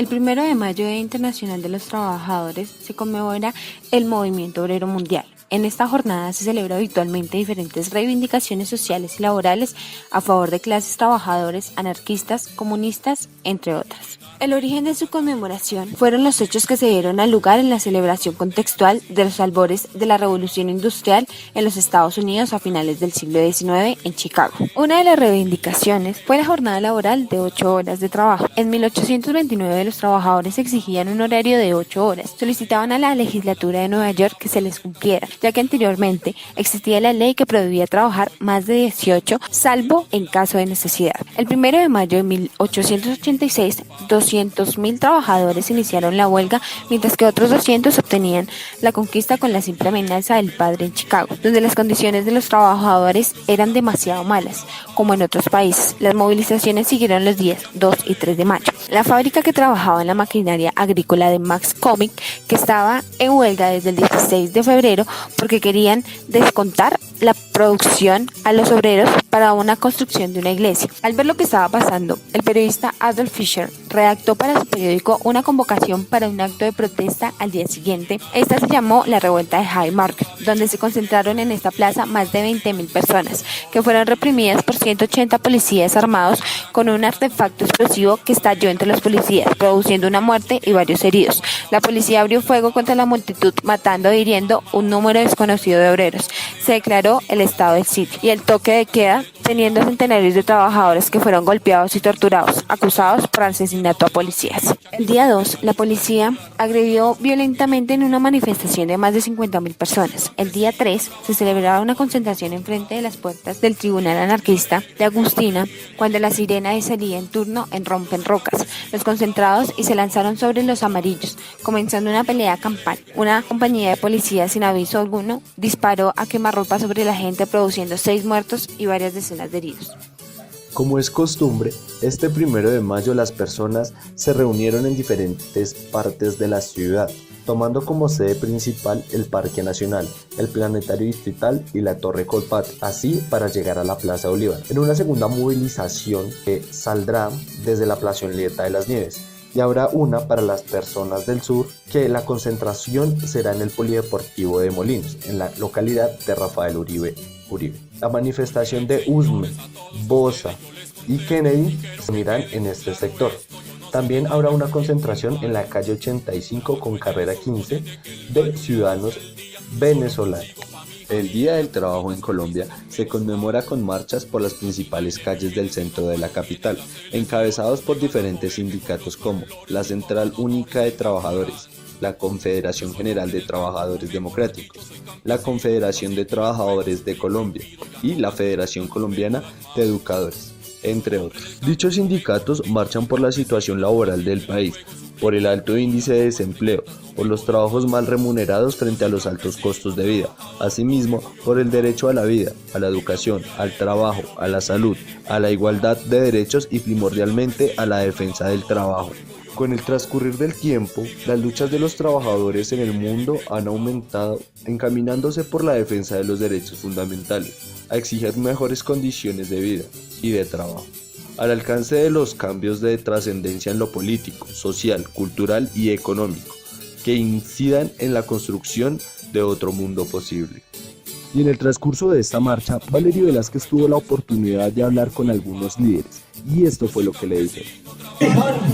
El 1 de mayo, Día Internacional de los Trabajadores, se conmemora el Movimiento Obrero Mundial. En esta jornada se celebra habitualmente diferentes reivindicaciones sociales y laborales a favor de clases trabajadores, anarquistas, comunistas, entre otras. El origen de su conmemoración fueron los hechos que se dieron al lugar en la celebración contextual de los albores de la Revolución Industrial en los Estados Unidos a finales del siglo XIX en Chicago. Una de las reivindicaciones fue la jornada laboral de 8 horas de trabajo. En 1829 los trabajadores exigían un horario de 8 horas. Solicitaban a la legislatura de Nueva York que se les cumpliera, ya que anteriormente existía la ley que prohibía trabajar más de 18, salvo en caso de necesidad. El 1 de mayo de 1886, 200.000 trabajadores iniciaron la huelga, mientras que otros 200 obtenían la conquista con la simple amenaza del padre en Chicago, donde las condiciones de los trabajadores eran demasiado malas, como en otros países. Las movilizaciones siguieron los días 2 y 3 de mayo. La fábrica que trabajaba en la maquinaria agrícola de Max Comic, que estaba en huelga desde el 16 de febrero porque querían descontar la producción a los obreros para una construcción de una iglesia. Al ver lo que estaba pasando, el periodista Adolf Fischer redactó para su periódico una convocación para un acto de protesta al día siguiente. Esta se llamó la Revuelta de High Market, donde se concentraron en esta plaza más de 20.000 personas, que fueron reprimidas por 180 policías armados con un artefacto explosivo que estalló entre los policías, produciendo una muerte y varios heridos. La policía abrió fuego contra la multitud, matando e hiriendo un número desconocido de obreros. Se declaró el estado del sitio y el toque de queda, teniendo centenares de trabajadores que fueron golpeados y torturados, acusados por asesinato a policías. El día 2, la policía agredió violentamente en una manifestación de más de 50.000 personas. El día 3, se celebraba una concentración enfrente de las puertas del Tribunal Anarquista de Agustina, cuando la sirena de salida en turno en Rompen Rocas. Los concentrados y se lanzaron sobre los amarillos, comenzando una pelea campal. Una compañía de policías sin aviso alguno disparó a quemarropa sobre la gente, produciendo 6 muertos y varias decenas de heridos. Como es costumbre, este 1 de mayo las personas se reunieron en diferentes partes de la ciudad, tomando como sede principal el Parque Nacional, el Planetario Distrital y la Torre Colpatria, así para llegar a la Plaza Bolívar, en una segunda movilización que saldrá desde la Plazoleta de las Nieves. Y habrá una para las personas del sur, que la concentración será en el Polideportivo de Molinos, en la localidad de Rafael Uribe. La manifestación de Usme, Bosa y Kennedy se unirán en este sector. También habrá una concentración en la calle 85 con carrera 15 de ciudadanos venezolanos. El Día del Trabajo en Colombia se conmemora con marchas por las principales calles del centro de la capital, encabezados por diferentes sindicatos como la Central Única de Trabajadores, la Confederación General de Trabajadores Democráticos, la Confederación de Trabajadores de Colombia y la Federación Colombiana de Educadores, entre otros. Dichos sindicatos marchan por la situación laboral del país, por el alto índice de desempleo, por los trabajos mal remunerados frente a los altos costos de vida, asimismo por el derecho a la vida, a la educación, al trabajo, a la salud, a la igualdad de derechos y primordialmente a la defensa del trabajo. Con el transcurrir del tiempo, las luchas de los trabajadores en el mundo han aumentado, encaminándose por la defensa de los derechos fundamentales, a exigir mejores condiciones de vida y de trabajo, al alcance de los cambios de trascendencia en lo político, social, cultural y económico, que incidan en la construcción de otro mundo posible. Y en el transcurso de esta marcha, Valerio Velázquez tuvo la oportunidad de hablar con algunos líderes, y esto fue lo que le dijeron.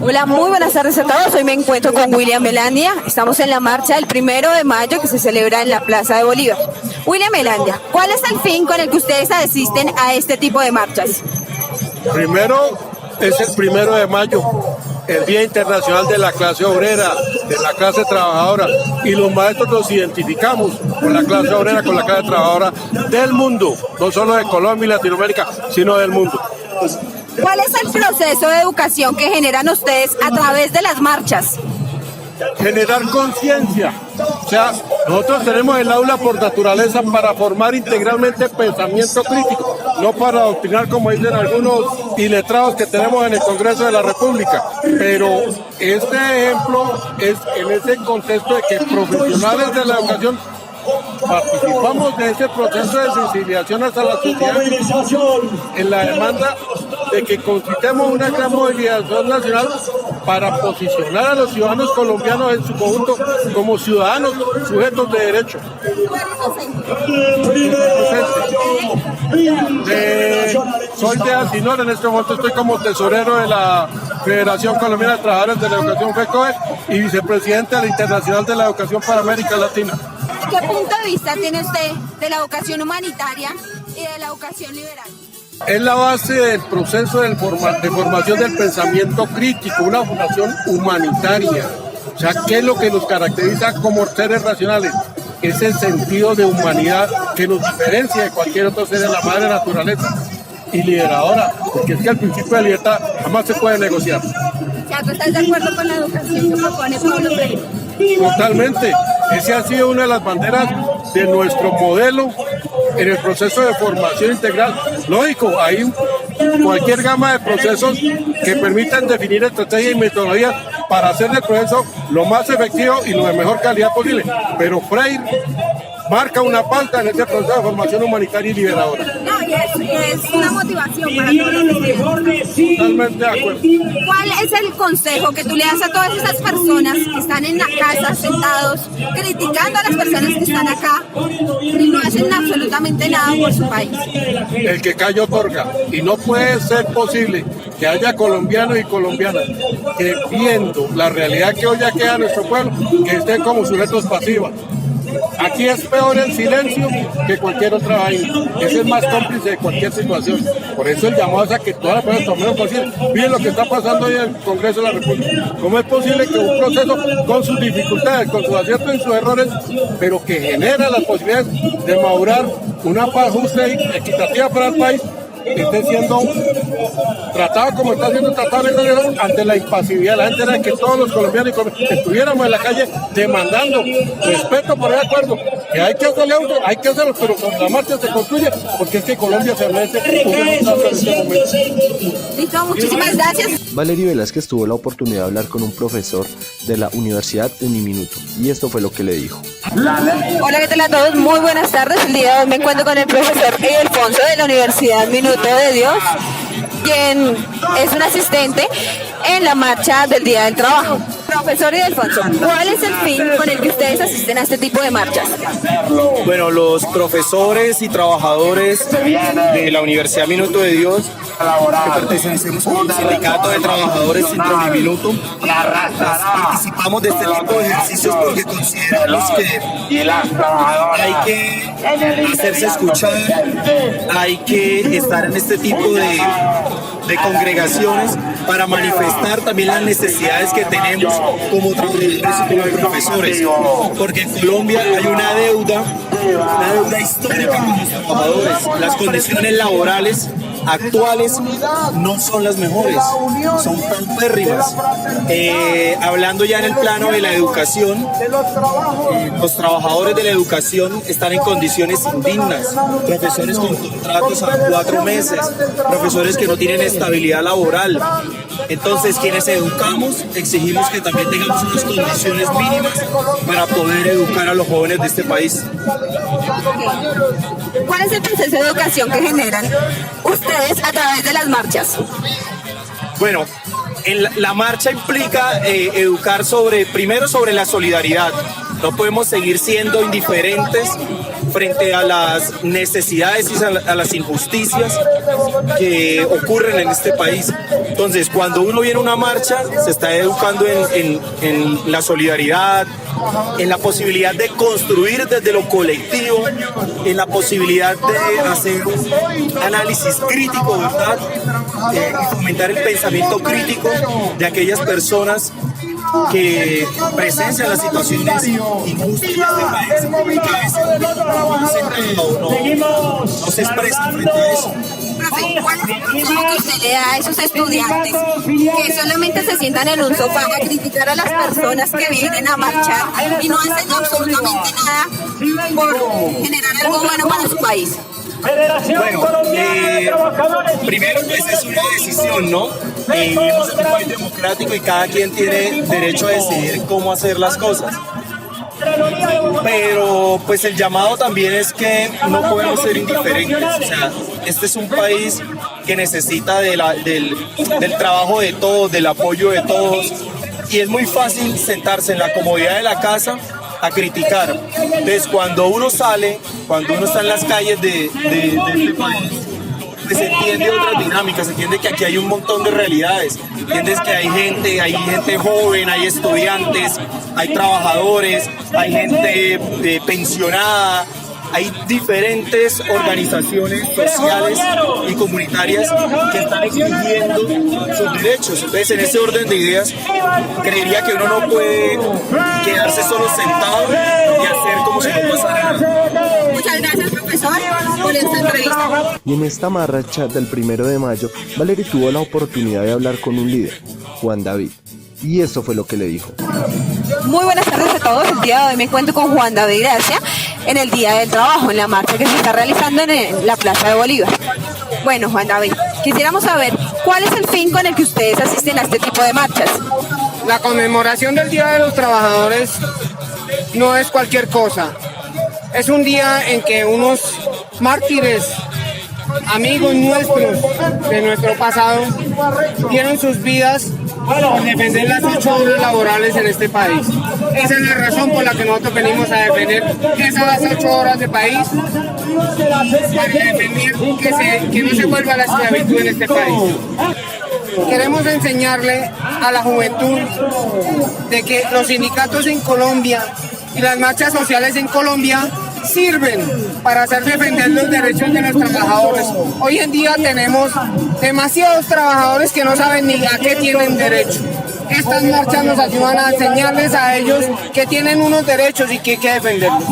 Hola, muy buenas tardes a todos. Hoy me encuentro con William Melandia. Estamos en la marcha del 1 de mayo que se celebra en la Plaza de Bolívar. William Melandia, ¿cuál es el fin con el que ustedes asisten a este tipo de marchas? Primero es el 1 de mayo, el Día Internacional de la Clase Obrera, de la clase trabajadora, y los maestros nos identificamos con la clase obrera, con la clase trabajadora del mundo, no solo de Colombia y Latinoamérica, sino del mundo. ¿Cuál es el proceso de educación que generan ustedes a través de las marchas? Generar conciencia. O sea, nosotros tenemos el aula por naturaleza para formar integralmente pensamiento crítico, no para adoctrinar como dicen algunos iletrados que tenemos en el Congreso de la República. Pero este ejemplo es en ese contexto de que profesionales de la educación participamos de ese proceso de sensibilización hacia la sociedad en la demanda de que constituyamos una gran movilización nacional para posicionar a los ciudadanos colombianos en su conjunto como ciudadanos sujetos de derecho. Soy de Asinor, en este momento estoy como tesorero de la Federación Colombiana de Trabajadores de la Educación FECOE y vicepresidente de la Internacional de la Educación para América Latina. ¿Qué punto de vista tiene usted de la educación humanitaria y de la educación liberal? Es la base del proceso de formación del pensamiento crítico, una formación humanitaria. O sea, ¿qué es lo que nos caracteriza como seres racionales? Es el sentido de humanidad que nos diferencia de cualquier otro ser de la madre naturaleza. Y liberadora, porque es que el principio de libertad jamás se puede negociar. O sea, ¿tú estás de acuerdo con la educación que propone Paulo Freire? Totalmente. Esa ha sido una de las banderas de nuestro modelo en el proceso de formación integral. Lógico, hay cualquier gama de procesos que permitan definir estrategias y metodologías para hacer el proceso lo más efectivo y lo de mejor calidad posible. Pero Freire marca una pauta en este proceso de formación humanitaria y liberadora. No, y es una motivación para todos los estudiantes. Totalmente de acuerdo. ¿Cuál es el consejo que tú le das a todas esas personas que están en la casa sentados, criticando a las personas que están acá y no hacen absolutamente nada por su país? El que calla otorga. Y no puede ser posible que haya colombianos y colombianas que viendo la realidad que hoy ya queda en nuestro pueblo, que estén como sujetos pasivos. Aquí es peor el silencio que cualquier otra vaina. Ese es más cómplice de cualquier situación. Por eso el llamado es a que todas las personas tomemos conciencia. Miren lo que está pasando hoy en el Congreso de la República. ¿Cómo es posible que un proceso con sus dificultades, con sus aciertos y sus errores, pero que genera las posibilidades de madurar una paz justa y equitativa para el país, esté siendo tratado como está siendo tratado ante la impasividad? La gente era que todos los colombianos y colombianas estuviéramos en la calle demandando respeto por el acuerdo, que hay que hacerle auto, hay que hacerlo, pero con la marcha se construye, porque es que Colombia se merece un resultado en este momento. Listo, muchísimas gracias. Valerio Velázquez tuvo la oportunidad de hablar con un profesor de la Universidad Uniminuto y esto fue lo que le dijo. Hola, ¿qué tal a todos? Muy buenas tardes. El día de hoy me encuentro con el profesor Ildefonso de la Universidad Minuto de Dios, quien es un asistente en la marcha del Día del Trabajo. Profesor Ildefonso, ¿cuál es el fin con el que ustedes asisten a este tipo de marchas? Bueno, los profesores y trabajadores de la Universidad Minuto de Dios, que pertenecemos al Sindicato de Trabajadores Centro Uniminuto, participamos de este tipo de ejercicios porque consideramos que hay que hacerse escuchar, hay que estar en este tipo de congregaciones para manifestar también las necesidades que tenemos como trabajadores y como profesores, porque en Colombia hay una deuda histórica con los trabajadores. Las condiciones laborales actuales no son las mejores, son paupérrimas. Hablando ya en el plano de la educación, los trabajadores de la educación están en condiciones indignas, profesores con contratos a 4 meses, profesores que no tienen estabilidad laboral. Entonces, quienes educamos, exigimos que también tengamos unas condiciones mínimas para poder educar a los jóvenes de este país. ¿Cuál es el proceso de educación que generan ustedes a través de las marchas? Bueno, la marcha implica educar primero sobre la solidaridad. No podemos seguir siendo indiferentes frente a las necesidades y a las injusticias que ocurren en este país. Entonces, cuando uno viene a una marcha, se está educando en la solidaridad, en la posibilidad de construir desde lo colectivo, en la posibilidad de hacer un análisis crítico, ¿verdad? Y fomentar el pensamiento crítico de aquellas personas que presencian las situaciones injustas de este país, que a veces no se expresan frente a eso. Profe, ¿cuál es el consejo que usted le da a esos estudiantes que solamente se sientan en un sofá a criticar a las personas que vienen a marchar y no hacen absolutamente nada por generar algo bueno para su país? Bueno, primero pues es una decisión, ¿no? Vivimos en un país democrático y cada quien tiene derecho a decidir cómo hacer las cosas. Pero pues el llamado también es que no podemos ser indiferentes. O sea, este es un país que necesita del trabajo de todos, del apoyo de todos, y es muy fácil sentarse en la comodidad de la casa a criticar. Entonces cuando uno sale, cuando uno está en las calles de este país, pues se entiende otras dinámicas, se entiende que aquí hay un montón de realidades, entiendes que hay gente joven, hay estudiantes, hay trabajadores, hay gente pensionada, hay diferentes organizaciones sociales y comunitarias que están exigiendo sus derechos. Entonces, en ese orden de ideas, creería que uno no puede quedarse solo sentado y hacer como si no pasara nada. Muchas gracias, profesor, por esta entrevista. Y en esta marcha del 1 de mayo, Valery tuvo la oportunidad de hablar con un líder, Juan David. Y esto fue lo que le dijo. Muy buenas tardes a todos. El día de hoy me encuentro con Juan David Gracia en el Día del Trabajo, en la marcha que se está realizando en la Plaza de Bolívar. Bueno, Juan David, quisiéramos saber cuál es el fin con el que ustedes asisten a este tipo de marchas. La conmemoración del Día de los Trabajadores no es cualquier cosa. Es un día en que unos mártires, amigos nuestros de nuestro pasado, dieron sus vidas por defender las 8 horas laborales en este país. Esa es la razón por la que nosotros venimos a defender esas 8 horas de país, para defender que no se vuelva la esclavitud en este país. Queremos enseñarle a la juventud de que los sindicatos en Colombia y las marchas sociales en Colombia sirven para hacer defender los derechos de los trabajadores. Hoy en día tenemos demasiados trabajadores que no saben ni a qué tienen derecho. Estas marchas nos ayudan a enseñarles a ellos que tienen unos derechos y que hay que defenderlos.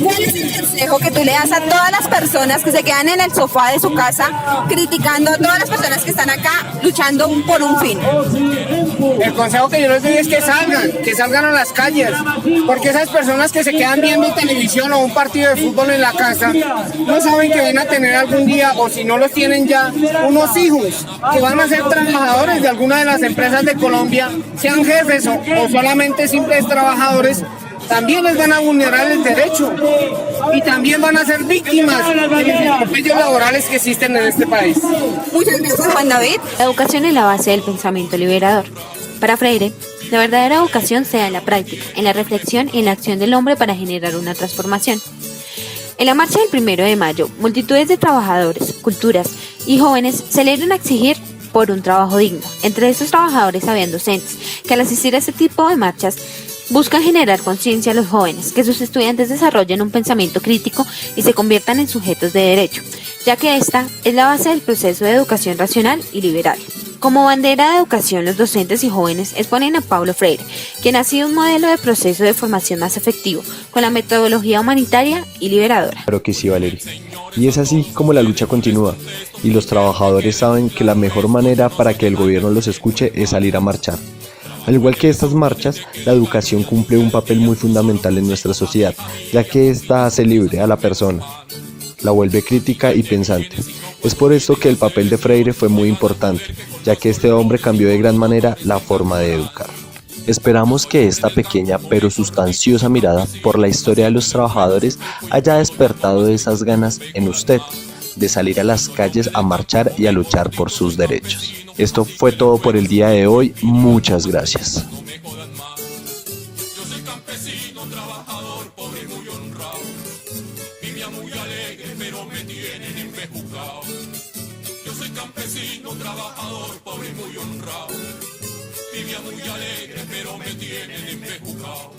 ¿Cuál es el consejo que tú le das a todas las personas que se quedan en el sofá de su casa criticando a todas las personas que están acá luchando por un fin? El consejo que yo les doy es que salgan a las calles, porque esas personas que se quedan viendo televisión o un partido de fútbol en la casa no saben que van a tener algún día, o si no los tienen ya, unos hijos que van a ser trabajadores de alguna de las empresas de Colombia, sean jefes o solamente simples trabajadores. También les van a vulnerar el derecho y también van a ser víctimas de los atropellos laborales que existen en este país. Muchas gracias, Juan David. La educación es la base del pensamiento liberador. Para Freire, la verdadera educación se da en la práctica, en la reflexión y en la acción del hombre para generar una transformación. En la marcha del 1 de mayo, multitudes de trabajadores, culturas y jóvenes salieron a exigir por un trabajo digno. Entre estos trabajadores habían docentes que al asistir a este tipo de marchas buscan generar conciencia a los jóvenes, que sus estudiantes desarrollen un pensamiento crítico y se conviertan en sujetos de derecho, ya que esta es la base del proceso de educación racional y liberal. Como bandera de educación, los docentes y jóvenes exponen a Paulo Freire, quien ha sido un modelo de proceso de formación más efectivo, con la metodología humanitaria y liberadora. Claro que sí, Valery. Y es así como la lucha continúa, y los trabajadores saben que la mejor manera para que el gobierno los escuche es salir a marchar. Al igual que estas marchas, la educación cumple un papel muy fundamental en nuestra sociedad, ya que ésta hace libre a la persona, la vuelve crítica y pensante. Es por esto que el papel de Freire fue muy importante, ya que este hombre cambió de gran manera la forma de educar. Esperamos que esta pequeña pero sustanciosa mirada por la historia de los trabajadores haya despertado esas ganas en usted, de salir a las calles a marchar y a luchar por sus derechos. Esto fue todo por el día de hoy. Muchas gracias. Campesino, trabajador, pobre y muy honrado. Vivía muy alegre, pero me tienen empejugado.